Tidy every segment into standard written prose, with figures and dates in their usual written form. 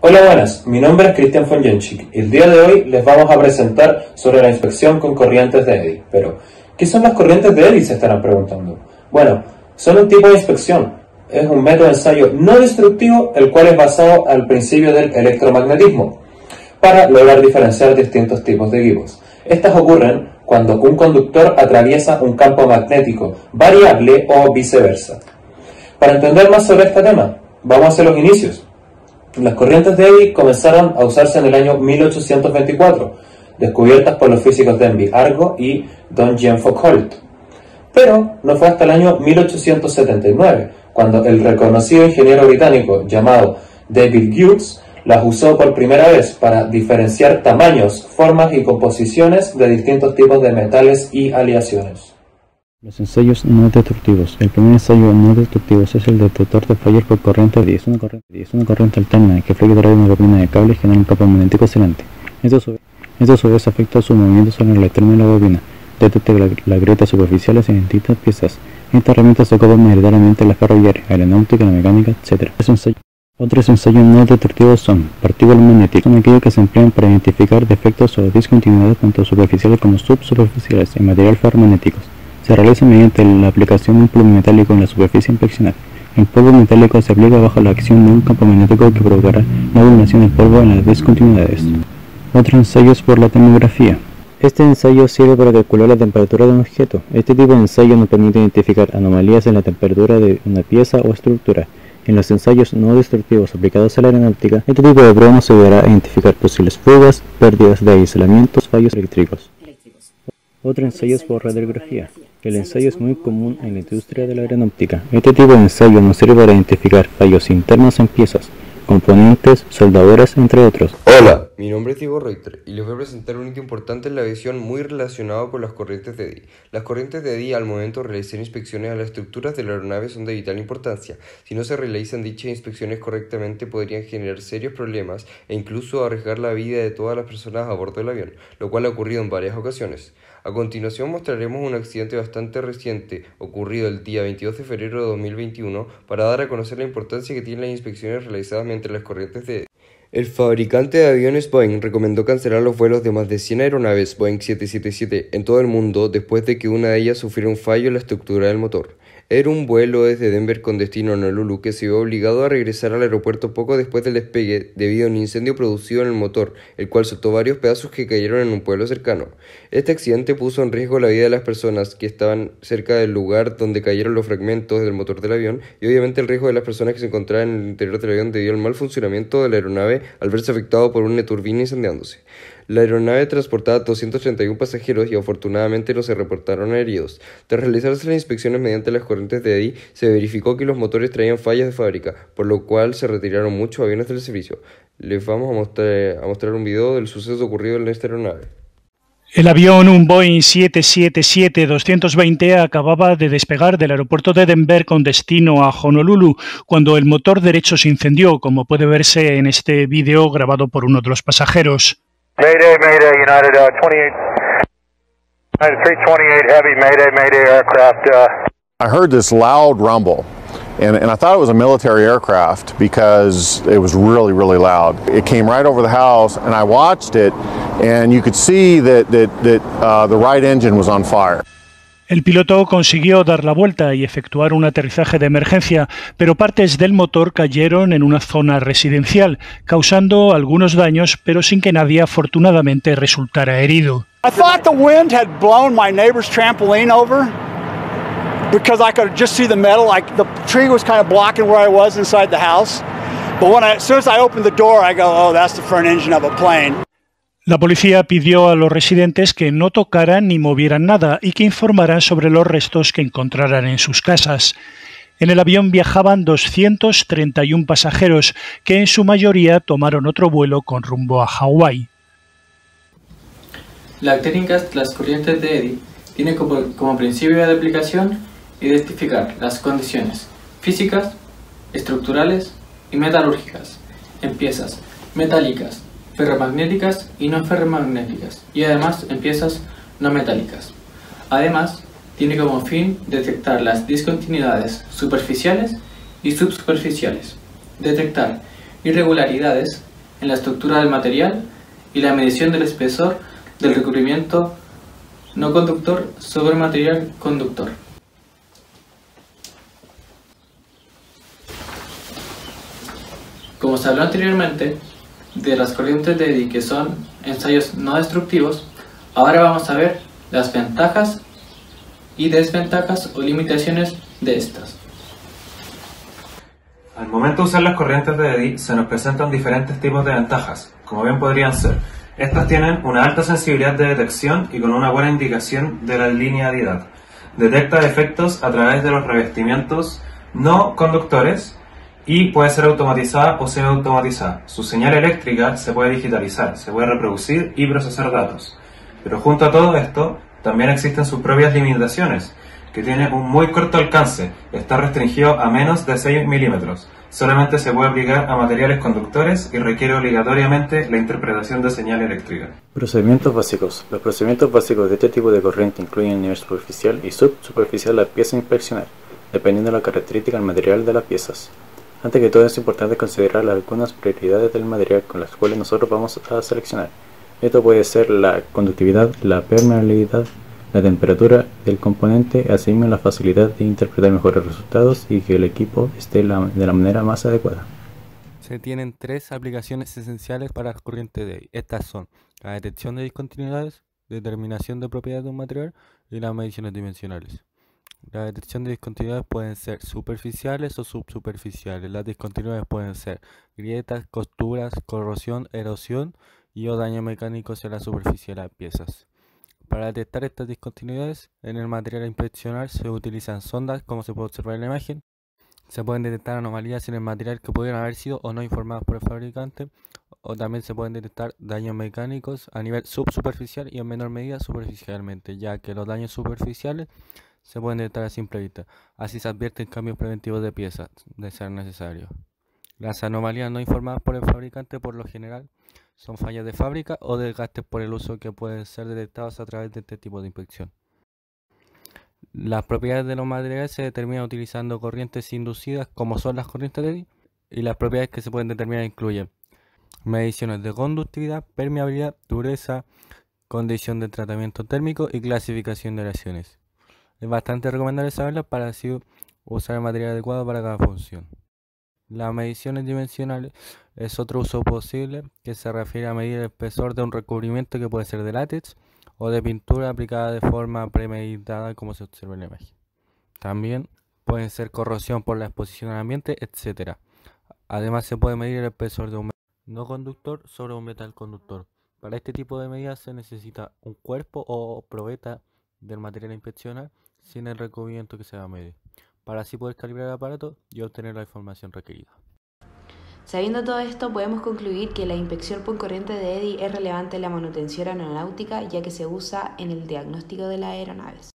Hola, buenas, mi nombre es Cristian Fonjenchik y el día de hoy les vamos a presentar sobre la inspección con corrientes de Eddy. Pero, ¿qué son las corrientes de Eddy?, se estarán preguntando. Bueno, son un tipo de inspección. Es un método de ensayo no destructivo, el cual es basado al principio del electromagnetismo, para lograr diferenciar distintos tipos de equipos. Estas ocurren cuando un conductor atraviesa un campo magnético variable o viceversa. Para entender más sobre este tema, vamos a hacer los inicios. Las corrientes de Eddy comenzaron a usarse en el año 1824, descubiertas por los físicos Denby Argo y Don Jean Foucault. Pero no fue hasta el año 1879, cuando el reconocido ingeniero británico llamado David Hughes las usó por primera vez para diferenciar tamaños, formas y composiciones de distintos tipos de metales y aleaciones. Los ensayos no destructivos. El primer ensayo no destructivo es el detector de fallos por corriente Eddy. Es una corriente alterna que fluye a través de una bobina de cable y genera un campo magnético oscilante. Esto a su vez afecta su movimiento sobre el extremo de la bobina. Detecta las grietas superficiales en distintas piezas. Esta herramienta se ocupa mayoritariamente en la ferroviaria, aeronáutica, la mecánica, etc. Otros ensayos no destructivos son partículas magnéticas. Son aquellos que se emplean para identificar defectos o discontinuidades tanto superficiales como subsuperficiales en material ferromagnético. Se realiza mediante la aplicación de un polvo metálico en la superficie inspeccionada. El polvo metálico se aplica bajo la acción de un campo magnético que provocará la dominación del polvo en las discontinuidades. Otro ensayo es por la termografía. Este ensayo sirve para calcular la temperatura de un objeto. Este tipo de ensayo nos permite identificar anomalías en la temperatura de una pieza o estructura. En los ensayos no destructivos aplicados a la aeronáutica, este tipo de prueba nos ayudará a identificar posibles fugas, pérdidas de aislamiento, fallos eléctricos. Otro ensayo es por radiografía. El ensayo es muy común en la industria de la aeronáutica. Este tipo de ensayo nos sirve para identificar fallos internos en piezas, componentes, soldaduras, entre otros. Hola, mi nombre es Diego Reuter y les voy a presentar un hito importante en la visión muy relacionado con las corrientes de Eddy. Las corrientes de Eddy al momento de realizar inspecciones a las estructuras de la aeronave son de vital importancia. Si no se realizan dichas inspecciones correctamente podrían generar serios problemas e incluso arriesgar la vida de todas las personas a bordo del avión, lo cual ha ocurrido en varias ocasiones. A continuación mostraremos un accidente bastante reciente, ocurrido el día 22 de febrero de 2021, para dar a conocer la importancia que tienen las inspecciones realizadas mediante las corrientes de Eddy. El fabricante de aviones Boeing recomendó cancelar los vuelos de más de 100 aeronaves Boeing 777 en todo el mundo después de que una de ellas sufriera un fallo en la estructura del motor. Era un vuelo desde Denver con destino a Honolulu que se vio obligado a regresar al aeropuerto poco después del despegue debido a un incendio producido en el motor, el cual soltó varios pedazos que cayeron en un pueblo cercano. Este accidente puso en riesgo la vida de las personas que estaban cerca del lugar donde cayeron los fragmentos del motor del avión y obviamente el riesgo de las personas que se encontraban en el interior del avión debido al mal funcionamiento de la aeronave al verse afectado por una turbina incendiándose. La aeronave transportaba 231 pasajeros y afortunadamente no se reportaron heridos. Tras realizarse las inspecciones mediante las corrientes de Eddy, se verificó que los motores traían fallas de fábrica, por lo cual se retiraron muchos aviones del servicio. Les vamos a mostrar un video del suceso ocurrido en esta aeronave. El avión, un Boeing 777-220, acababa de despegar del aeropuerto de Denver con destino a Honolulu, cuando el motor derecho se incendió, como puede verse en este vídeo grabado por uno de los pasajeros. Mayday, Mayday, United 328 Heavy, Mayday aircraft. I heard this loud rumble, and I thought it was a military aircraft because it was really, really loud. It came right over the house, and I watched it, and you could see that the right engine was on fire. El piloto consiguió dar la vuelta y efectuar un aterrizaje de emergencia, pero partes del motor cayeron en una zona residencial, causando algunos daños, pero sin que nadie afortunadamente resultara herido. I thought the wind had blown my neighbor's trampoline over because I could just see the metal, like the tree was kind of blocking where I was inside the house. But as soon as I opened the door, I go, oh, that's the front engine of a plane. La policía pidió a los residentes que no tocaran ni movieran nada y que informaran sobre los restos que encontraran en sus casas. En el avión viajaban 231 pasajeros, que en su mayoría tomaron otro vuelo con rumbo a Hawái. La técnica de las corrientes de Eddy tiene como principio de aplicación identificar las condiciones físicas, estructurales y metalúrgicas en piezas metálicas, ferromagnéticas y no ferromagnéticas, y además en piezas no metálicas. Además, tiene como fin detectar las discontinuidades superficiales y subsuperficiales, detectar irregularidades en la estructura del material y la medición del espesor del recubrimiento no conductor sobre material conductor. Como se habló anteriormente de las corrientes de Eddy, que son ensayos no destructivos, ahora vamos a ver las ventajas y desventajas o limitaciones de estas. Al momento de usar las corrientes de Eddy se nos presentan diferentes tipos de ventajas, como bien podrían ser. Estas tienen una alta sensibilidad de detección y con una buena indicación de la linealidad. Detecta defectos a través de los revestimientos no conductores y puede ser automatizada o semiautomatizada. Su señal eléctrica se puede digitalizar, se puede reproducir y procesar datos. Pero junto a todo esto, también existen sus propias limitaciones, que tiene un muy corto alcance, está restringido a menos de 6 milímetros. Solamente se puede aplicar a materiales conductores y requiere obligatoriamente la interpretación de señal eléctrica. Procedimientos básicos. Los procedimientos básicos de este tipo de corriente incluyen el nivel superficial y subsuperficial de la pieza a inspeccionar, dependiendo de la característica del material de las piezas. Antes que todo es importante considerar algunas prioridades del material con las cuales nosotros vamos a seleccionar. Esto puede ser la conductividad, la permeabilidad, la temperatura del componente, así mismo la facilidad de interpretar mejores resultados y que el equipo esté de la manera más adecuada. Se tienen tres aplicaciones esenciales para la corriente de Eddy. Estas son la detección de discontinuidades, determinación de propiedades de un material y las mediciones dimensionales. La detección de discontinuidades pueden ser superficiales o subsuperficiales. Las discontinuidades pueden ser grietas, costuras, corrosión, erosión y o daño mecánico hacia la superficie de las piezas. Para detectar estas discontinuidades en el material a inspeccionar se utilizan sondas, como se puede observar en la imagen. Se pueden detectar anomalías en el material que pudieran haber sido o no informadas por el fabricante, o también se pueden detectar daños mecánicos a nivel subsuperficial y en menor medida superficialmente, ya que los daños superficiales se pueden detectar a simple vista. Así se advierten cambios preventivos de piezas, de ser necesario. Las anomalías no informadas por el fabricante por lo general son fallas de fábrica o desgastes por el uso que pueden ser detectados a través de este tipo de inspección. Las propiedades de los materiales se determinan utilizando corrientes inducidas, como son las corrientes de Eddy, y las propiedades que se pueden determinar incluyen mediciones de conductividad, permeabilidad, dureza, condición de tratamiento térmico y clasificación de aleaciones. Es bastante recomendable saberlas para así usar el material adecuado para cada función. Las mediciones dimensionales es otro uso posible que se refiere a medir el espesor de un recubrimiento que puede ser de látex o de pintura aplicada de forma premeditada, como se observa en la imagen. También pueden ser corrosión por la exposición al ambiente, etc. Además se puede medir el espesor de un metal no conductor sobre un metal conductor. Para este tipo de medidas se necesita un cuerpo o probeta del material a inspeccionar sin el recubrimiento que se va a medir, para así poder calibrar el aparato y obtener la información requerida. Sabiendo todo esto, podemos concluir que la inspección por corriente de Eddy es relevante en la manutención aeronáutica, ya que se usa en el diagnóstico de las aeronaves.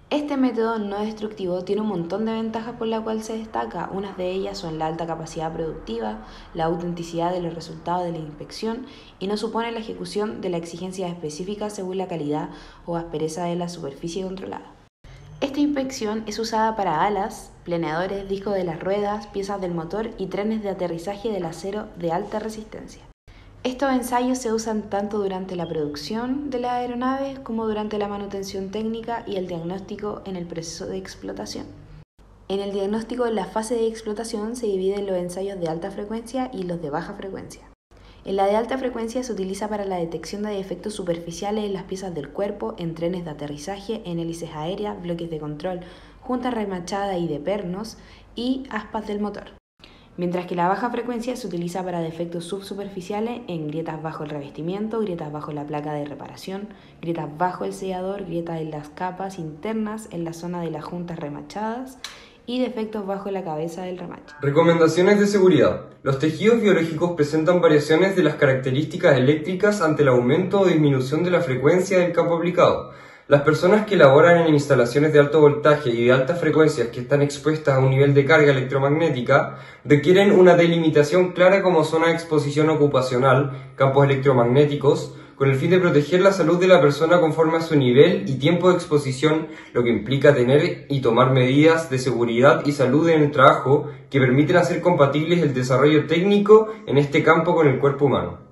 Este método no destructivo tiene un montón de ventajas por las cuales se destaca. Unas de ellas son la alta capacidad productiva, la autenticidad de los resultados de la inspección y no supone la ejecución de las exigencias específicas según la calidad o aspereza de la superficie controlada. Esta inspección es usada para alas, planeadores, discos de las ruedas, piezas del motor y trenes de aterrizaje del acero de alta resistencia. Estos ensayos se usan tanto durante la producción de las aeronaves como durante la manutención técnica y el diagnóstico en el proceso de explotación. En el diagnóstico en la fase de explotación se dividen los ensayos de alta frecuencia y los de baja frecuencia. En la de alta frecuencia se utiliza para la detección de defectos superficiales en las piezas del cuerpo, en trenes de aterrizaje, en hélices aéreas, bloques de control, juntas remachadas y de pernos y aspas del motor. Mientras que la baja frecuencia se utiliza para defectos subsuperficiales en grietas bajo el revestimiento, grietas bajo la placa de reparación, grietas bajo el sellador, grietas en las capas internas en la zona de las juntas remachadas y defectos bajo la cabeza del remache. Recomendaciones de seguridad. Los tejidos biológicos presentan variaciones de las características eléctricas ante el aumento o disminución de la frecuencia del campo aplicado. Las personas que laboran en instalaciones de alto voltaje y de altas frecuencias que están expuestas a un nivel de carga electromagnética requieren una delimitación clara como zona de exposición ocupacional, campos electromagnéticos, con el fin de proteger la salud de la persona conforme a su nivel y tiempo de exposición, lo que implica tener y tomar medidas de seguridad y salud en el trabajo que permiten hacer compatibles el desarrollo técnico en este campo con el cuerpo humano.